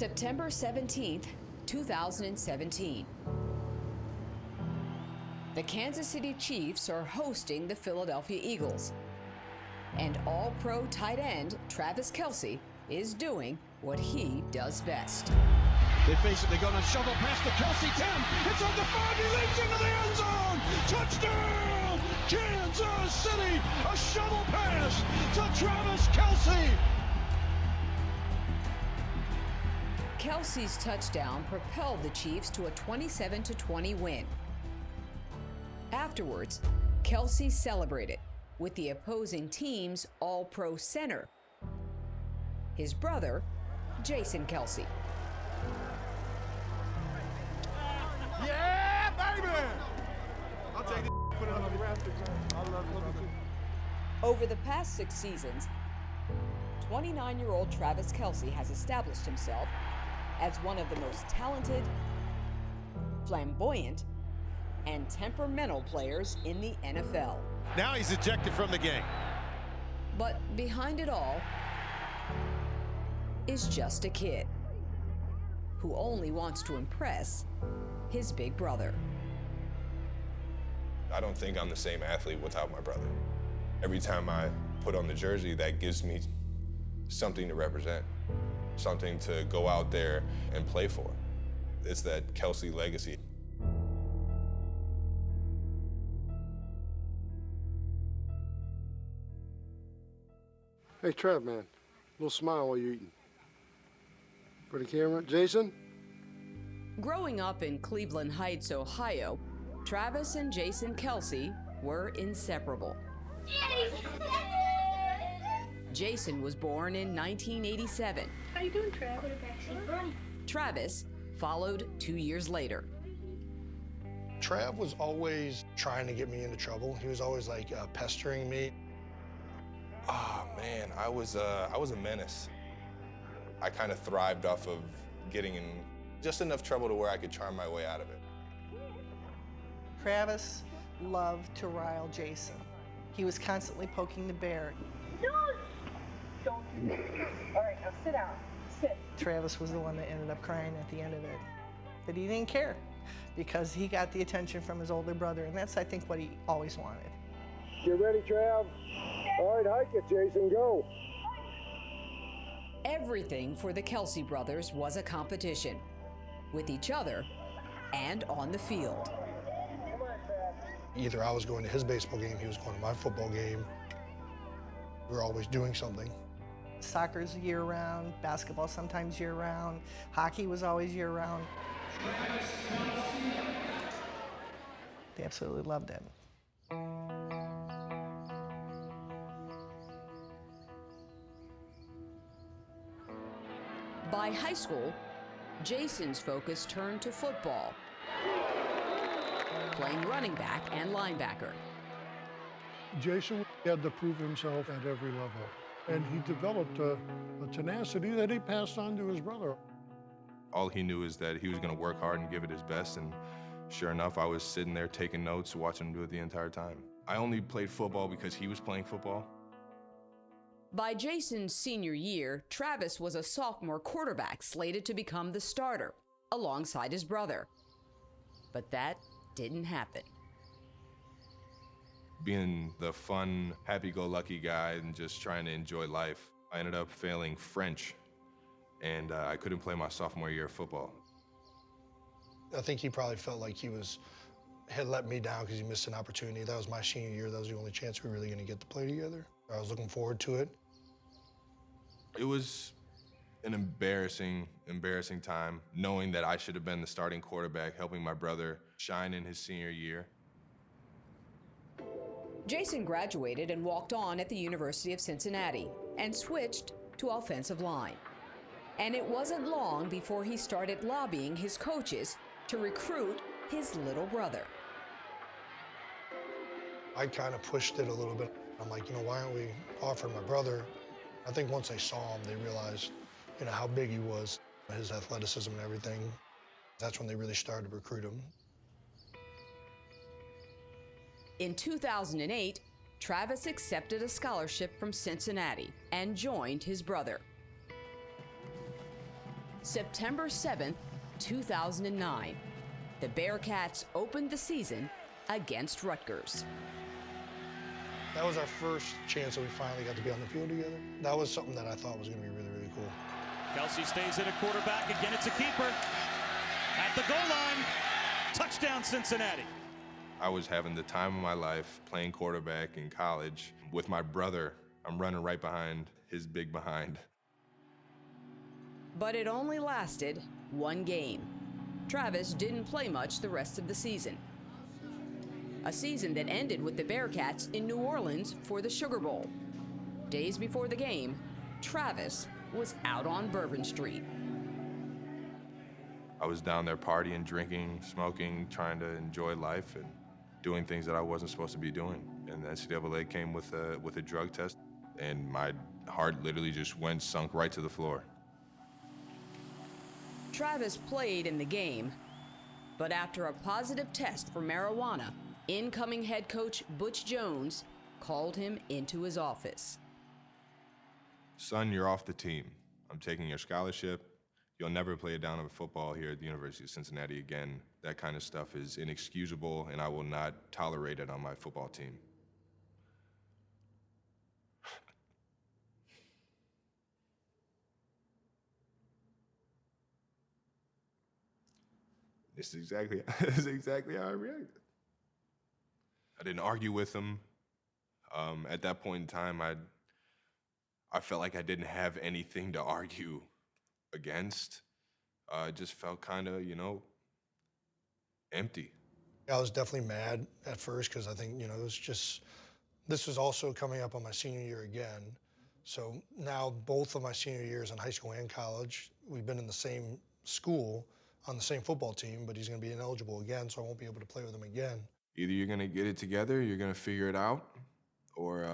September 17th, 2017. The Kansas City Chiefs are hosting the Philadelphia Eagles. And all-pro tight end Travis Kelce is doing what he does best. They've basically gone a shovel past the Kelce 10. It's on the 5. He leaps into the end zone. Touchdown, Kansas City. A shovel pass to Travis Kelce. Kelce's touchdown propelled the Chiefs to a 27-20 win. Afterwards, Kelce celebrated with the opposing team's all-pro center, his brother, Jason Kelce. Yeah, baby! I'll take it. Put it on the rafters. I love it. Over the past 6 seasons, 29-year-old Travis Kelce has established himself as one of the most talented, flamboyant, and temperamental players in the NFL. Now he's ejected from the game. But behind it all is just a kid who only wants to impress his big brother. I don't think I'm the same athlete without my brother. Every time I put on the jersey, that gives me something to represent, something to go out there and play for. It's that Kelce legacy. Hey, Trev, man, a little smile while you're eating. For the camera, Jason? Growing up in Cleveland Heights, Ohio, Travis and Jason Kelce were inseparable. Jason was born in 1987. How you doing, Trav? Travis followed 2 years later. Trav was always trying to get me into trouble. He was always like pestering me. Oh man, I was a menace. I kind of thrived off of getting in just enough trouble to where I could charm my way out of it. Travis loved to rile Jason. He was constantly poking the bear. No! Don't do that. All right, now sit down. Sit. Travis was the one that ended up crying at the end of it. But he didn't care because he got the attention from his older brother, and that's, I think, what he always wanted. Get ready, Trav. All right, hike it, Jason, go. Everything for the Kelce brothers was a competition, with each other and on the field. Either I was going to his baseball game, he was going to my football game. We were always doing something. Soccer's year-round, basketball sometimes year-round, hockey was always year-round. They absolutely loved it. By high school, Jason's focus turned to football, playing running back and linebacker. Jason had to prove himself at every level, and he developed a tenacity that he passed on to his brother. All he knew is that he was going to work hard and give it his best, and sure enough, I was sitting there taking notes, watching him do it the entire time. I only played football because he was playing football. By Jason's senior year, Travis was a sophomore quarterback slated to become the starter alongside his brother. But that didn't happen. Being the fun, happy-go-lucky guy and just trying to enjoy life, I ended up failing French, and I couldn't play my sophomore year of football. I think he probably felt like he had let me down because he missed an opportunity. That was my senior year. That was the only chance we were really going to get to play together. I was looking forward to it. It was an embarrassing time, knowing that I should have been the starting quarterback, helping my brother shine in his senior year. Jason graduated and walked on at the University of Cincinnati and switched to offensive line. And it wasn't long before he started lobbying his coaches to recruit his little brother. I kind of pushed it a little bit. I'm like, why aren't we offering my brother? I think once they saw him, they realized, how big he was, his athleticism and everything. That's when they really started to recruit him. In 2008, Travis accepted a scholarship from Cincinnati and joined his brother. September 7th, 2009. The Bearcats opened the season against Rutgers. That was our first chance that we finally got to be on the field together. That was something that I thought was going to be really, really cool. Kelce stays in a quarterback. Again, it's a keeper. At the goal line. Touchdown, Cincinnati. I was having the time of my life playing quarterback in college with my brother. I'm running right behind his big behind. But it only lasted one game. Travis didn't play much the rest of the season. A season that ended with the Bearcats in New Orleans for the Sugar Bowl. Days before the game, Travis was out on Bourbon Street. I was down there partying, drinking, smoking, trying to enjoy life and doing things that I wasn't supposed to be doing. And the NCAA came with a drug test, and my heart literally just sunk right to the floor. Travis played in the game, but after a positive test for marijuana, incoming head coach Butch Jones called him into his office. Son, you're off the team. I'm taking your scholarship. You'll never play a down of football here at the University of Cincinnati again. That kind of stuff is inexcusable, and I will not tolerate it on my football team. This is exactly how I reacted. I didn't argue with him. At that point in time, I felt like I didn't have anything to argue against. I just felt kind of, empty. I was definitely mad at first because I think, this was also coming up on my senior year again. So now both of my senior years in high school and college, we've been in the same school on the same football team, but he's going to be ineligible again, so I won't be able to play with him again. Either you're going to get it together, you're going to figure it out, or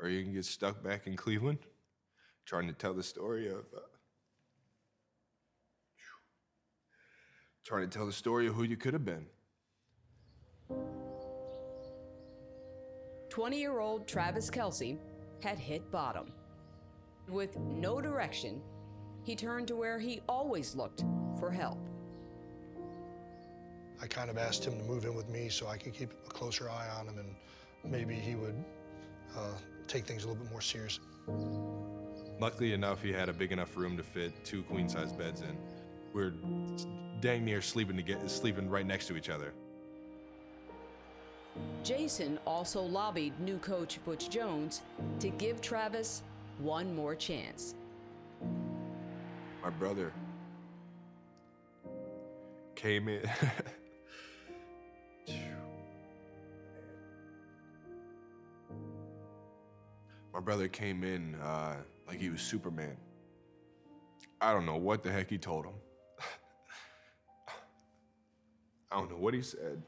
you can get stuck back in Cleveland trying to tell the story of who you could have been. 20-year-old Travis Kelce had hit bottom. With no direction, he turned to where he always looked for help. I kind of asked him to move in with me so I could keep a closer eye on him, and maybe he would take things a little bit more seriously. Luckily enough, he had a big enough room to fit 2 queen-size beds in. We're dang near sleeping right next to each other. Jason also lobbied new coach Butch Jones to give Travis one more chance. My brother came in. My brother came in like he was Superman. I don't know what the heck he told him. I don't know what he said.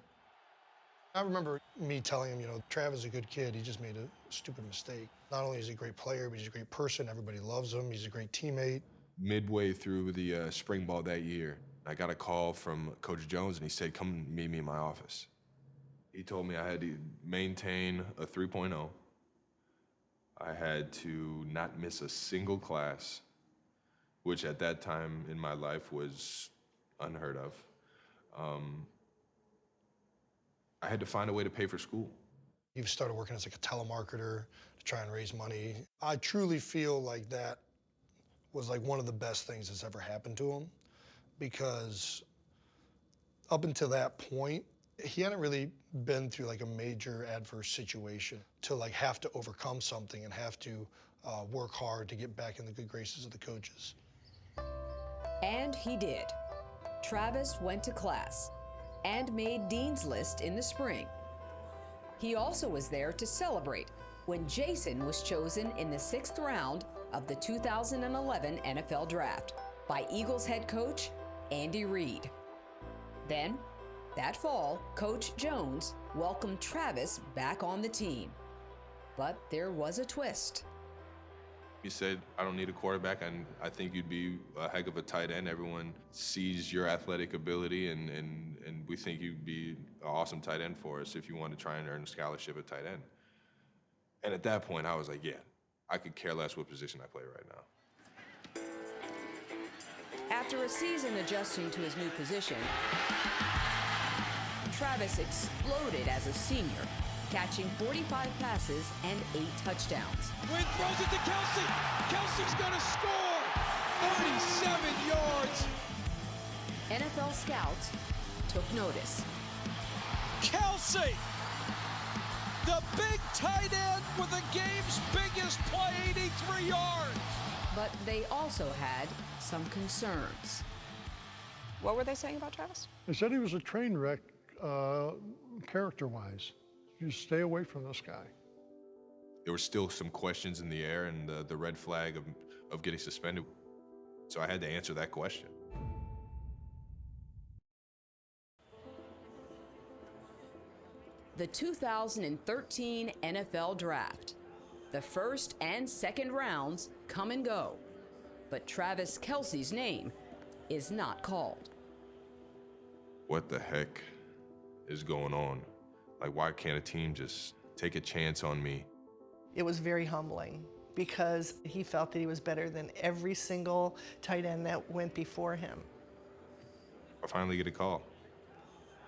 I remember me telling him, Travis is a good kid. He just made a stupid mistake. Not only is he a great player, but he's a great person. Everybody loves him. He's a great teammate. Midway through the spring ball that year, I got a call from Coach Jones, and he said, come meet me in my office. He told me I had to maintain a 3.0. I had to not miss a single class, which at that time in my life was unheard of. I had to find a way to pay for school. He started working as like a telemarketer to try and raise money. I truly feel like that was like one of the best things that's ever happened to him, because up until that point, he hadn't really been through like a major adverse situation to like have to overcome something and have to work hard to get back in the good graces of the coaches. And he did. Travis went to class and made Dean's List in the spring. He also was there to celebrate when Jason was chosen in the 6th round of the 2011 NFL Draft by Eagles head coach Andy Reid. Then, that fall, Coach Jones welcomed Travis back on the team. But there was a twist. He said, I don't need a quarterback, and I think you'd be a heck of a tight end. Everyone sees your athletic ability, and we think you'd be an awesome tight end for us if you want to try and earn a scholarship at tight end. And at that point, I was like, yeah, I could care less what position I play right now. After a season adjusting to his new position, Travis exploded as a senior, catching 45 passes and 8 touchdowns. Wynn throws it to Kelce. Kelce's going to score. 37 yards. NFL scouts took notice. Kelce, the big tight end with the game's biggest play, 83 yards. But they also had some concerns. What were they saying about Travis? They said he was a train wreck character-wise. You stay away from this guy. There were still some questions in the air and the red flag of getting suspended. So I had to answer that question. The 2013 NFL Draft. The first and second rounds come and go, but Travis Kelce's name is not called. What the heck is going on? Like, why can't a team just take a chance on me? It was very humbling because he felt that he was better than every single tight end that went before him. I finally get a call,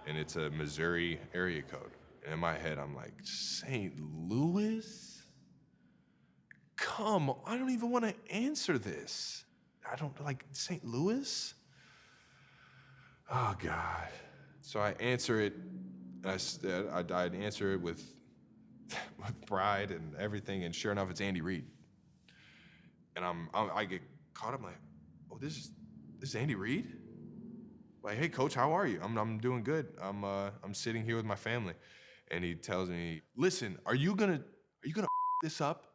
and it's a Missouri area code. And in my head, I'm like, St. Louis? Come on, I don't even want to answer this. I don't like St. Louis? Oh, God. So I answer it, and I'd answer it with pride and everything, and sure enough, it's Andy Reid. And I get caught. I'm like, oh, this is Andy Reid? Like, hey, coach, how are you? I'm doing good. I'm sitting here with my family, and he tells me, listen, are you gonna f this up?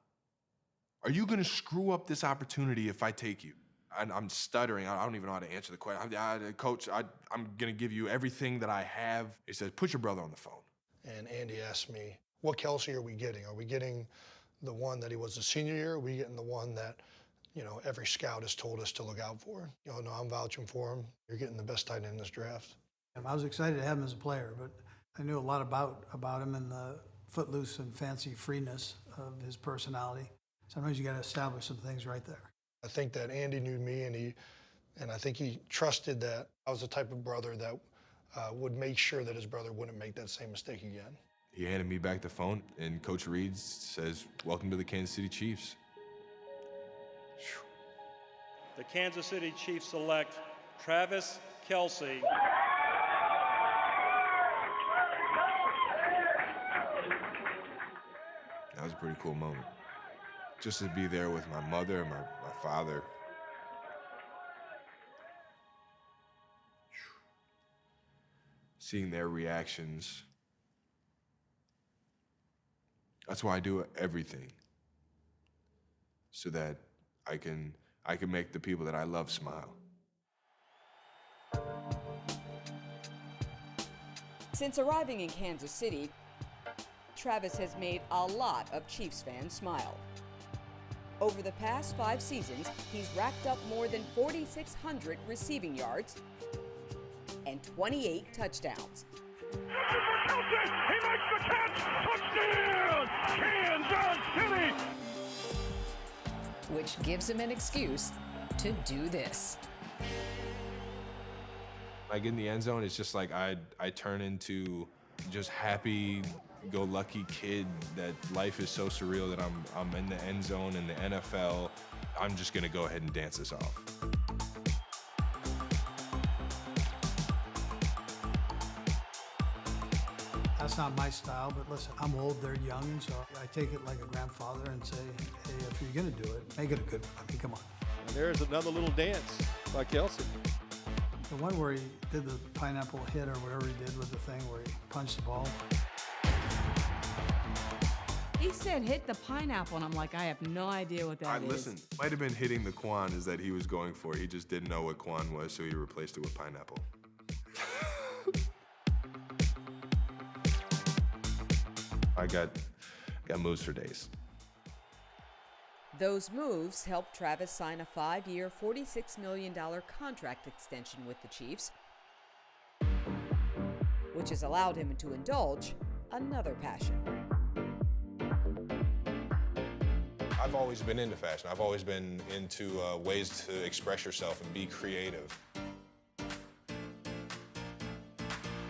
Are you gonna screw up this opportunity if I take you? And I'm stuttering. I don't even know how to answer the question. Coach, I'm gonna give you everything that I have. He says, put your brother on the phone. And Andy asked me, what Kelce are we getting? Are we getting the one that he was a senior year? Or are we getting the one that, you know, every scout has told us to look out for? You know, no, I'm vouching for him. You're getting the best tight end in this draft. I was excited to have him as a player, but I knew a lot about him and the footloose and fancy freeness of his personality. Sometimes you got to establish some things right there. I think that Andy knew me, and I think he trusted that I was the type of brother that would make sure that his brother wouldn't make that same mistake again. He handed me back the phone, and Coach Reid says, welcome to the Kansas City Chiefs. The Kansas City Chiefs select Travis Kelce. That was a pretty cool moment. Just to be there with my mother and my father. Seeing their reactions. That's why I do everything. So that I can make the people that I love smile. Since arriving in Kansas City, Travis has made a lot of Chiefs fans smile. Over the past 5 seasons, he's racked up more than 4,600 receiving yards and 28 touchdowns. Kelce, he makes the catch! Touchdown! Kansas City! Which gives him an excuse to do this. I get in the end zone, it's just like I turn into just happy-go-lucky kid that life is so surreal that I'm in the end zone in the NFL. I'm just gonna go ahead and dance this off. That's not my style, but listen, I'm old, they're young, and so I take it like a grandfather and say, hey, if you're gonna do it, make it a good one. I mean, come on. And there's another little dance by Kelce. The one where he did the pineapple hit or whatever he did with the thing where he punched the ball. He said hit the pineapple, and I'm like, I have no idea what that is. Listen, might have been hitting the Quan is that he was going for. He just didn't know what Quan was, so he replaced it with pineapple. I got moves for days. Those moves helped Travis sign a 5-year, $46 million contract extension with the Chiefs, which has allowed him to indulge another passion. I've always been into fashion. I've always been into ways to express yourself and be creative.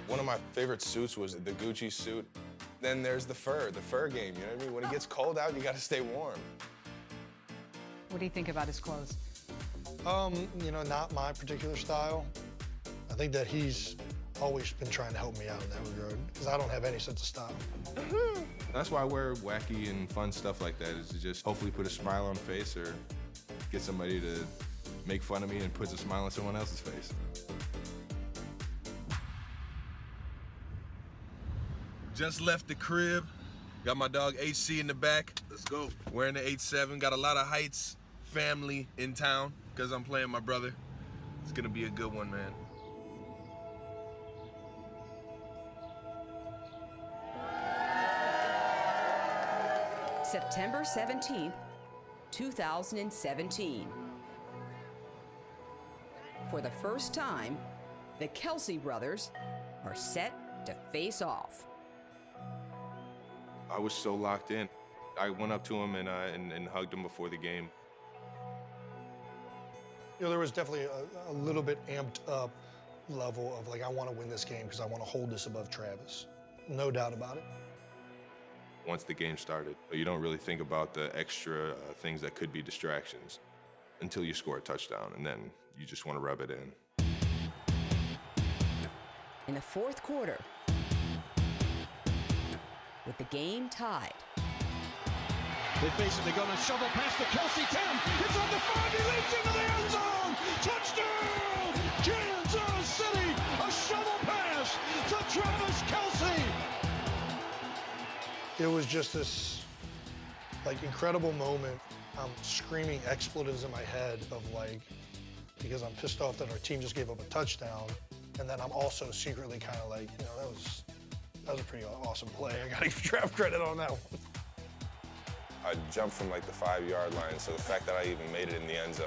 One of my favorite suits was the Gucci suit. Then there's the fur game, you know what I mean? When it gets cold out, you gotta stay warm. What do you think about his clothes? You know, not my particular style. I think that he's always been trying to help me out in that regard, because I don't have any sense of style. That's why I wear wacky and fun stuff like that, is to just hopefully put a smile on the face or get somebody to make fun of me and puts a smile on someone else's face. Just left the crib. Got my dog HC in the back. Let's go. Wearing the 8-7. Got a lot of Heights family in town because I'm playing my brother. It's gonna be a good one, man. September 17th, 2017. For the first time, the Kelce brothers are set to face off. I was so locked in. I went up to him and hugged him before the game. You know, there was definitely a little bit amped up level of like, I want to win this game because I want to hold this above Travis. No doubt about it. Once the game started, you don't really think about the extra things that could be distractions until you score a touchdown, and then you just want to rub it in. In the fourth quarter, with the game tied, They're basically going to shovel past the Kelce 10. It's on the 5. He leaps into the end zone. Touchdown, Kansas City. A shovel pass to Travis Kelce. It was just this like incredible moment. I'm screaming expletives in my head of like, because I'm pissed off that our team just gave up a touchdown. And then I'm also secretly kind of like, you know, that was a pretty awesome play. I gotta give Trav credit on that one. I jumped from like the 5-yard line, so the fact that I even made it in the end zone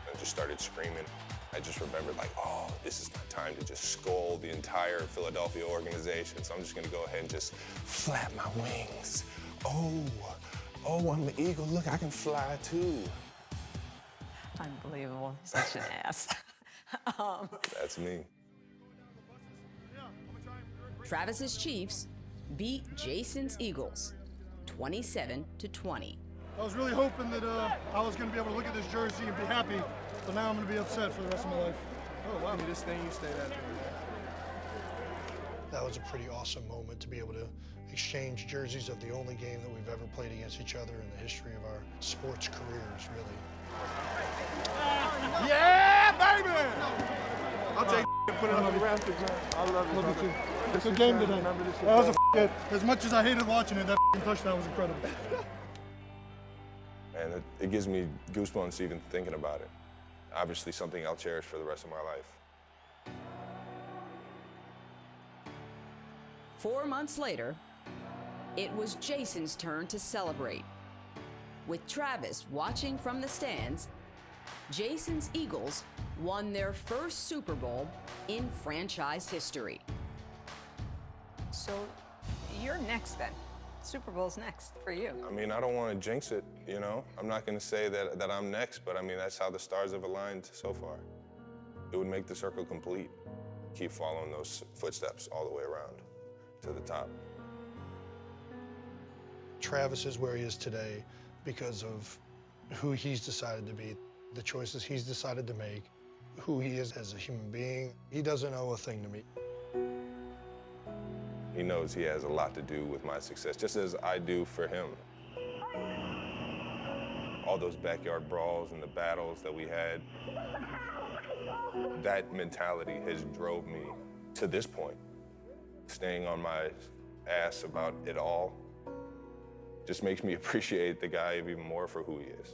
and just started screaming, I just remembered like, oh, this is my time to just scold the entire Philadelphia organization. So I'm just gonna go ahead and just flap my wings. Oh, I'm the eagle. Look, I can fly too. Unbelievable. Such an ass. That's me. Travis's Chiefs beat Jason's Eagles 27-20. I was really hoping that I was going to be able to look at this jersey and be happy, but now I'm going to be upset for the rest of my life. Oh, wow. This thing you stayed at. That was a pretty awesome moment to be able to exchange jerseys of the only game that we've ever played against each other in the history of our sports careers, really. Yeah, baby! I'll take and put it on the rafters, man. I love you, brother. It's a game today. That was a hit. As much as I hated watching it, that touchdown was incredible. And it gives me goosebumps even thinking about it. Obviously something I'll cherish for the rest of my life. 4 months later, it was Jason's turn to celebrate. With Travis watching from the stands, Jason's Eagles won their first Super Bowl in franchise history. So you're next then. Super Bowl's next for you. I mean, I don't want to jinx it, you know? I'm not going to say that I'm next, but I mean, that's how the stars have aligned so far. It would make the circle complete. Keep following those footsteps all the way around to the top. Travis is where he is today because of who he's decided to be, the choices he's decided to make, who he is as a human being. He doesn't owe a thing to me. He knows he has a lot to do with my success, just as I do for him. All those backyard brawls and the battles that we had, that mentality has drove me to this point. Staying on my ass about it all just makes me appreciate the guy even more for who he is.